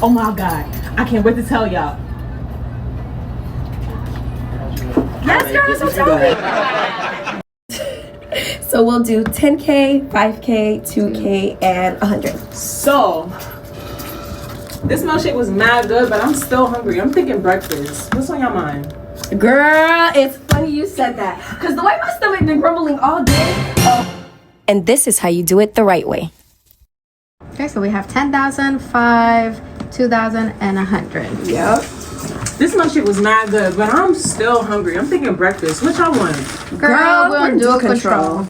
Oh my god, I can't wait to tell y'all. Yes, girl, so tell me. So we'll do 10K, 5K, 2K, and 100. So, this milkshake was mad good, but I'm still hungry. I'm thinking breakfast. What's on your mind? Girl, it's funny you said that. Because the way my stomach been grumbling all day. And this is how you do it the right way. Okay, so we have 10,000, 5, 2,000, and 100. Yep. This milkshake was mad good, but I'm still hungry. I'm thinking breakfast. What y'all want? Girl, we'll do a control.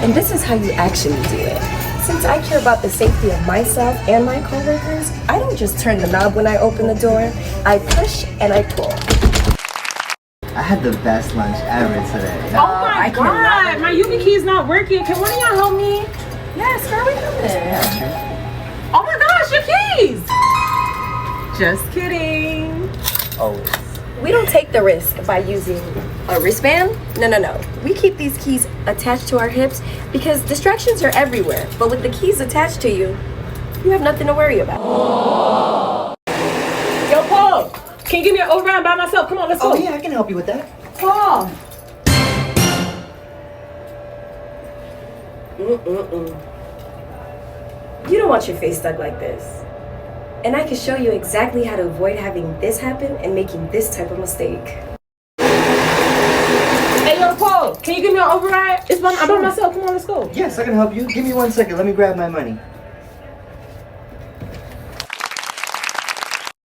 And this is how you actually do it. Since I care about the safety of myself and my coworkers, I don't just turn the knob when I open the door. I push and I pull. I had the best lunch ever today. Oh my god, my YubiKey is not working. Can one of y'all help me? Yes, girl, we do this. Oh my gosh, your keys! Just kidding. Oh. We don't take the risk by using a wristband. No. We keep these keys attached to our hips because distractions are everywhere. But with the keys attached to you, you have nothing to worry about. Yo, Paul, can you give me an override by myself? Come on, let's go. Oh yeah, I can help you with that. Paul. You don't want your face stuck like this. And I can show you exactly how to avoid having this happen and making this type of mistake. Hey, yo, Paul, can you give me an override? I'm by myself. Come on, let's go. Yes, I can help you. Give me 1 second. Let me grab my money.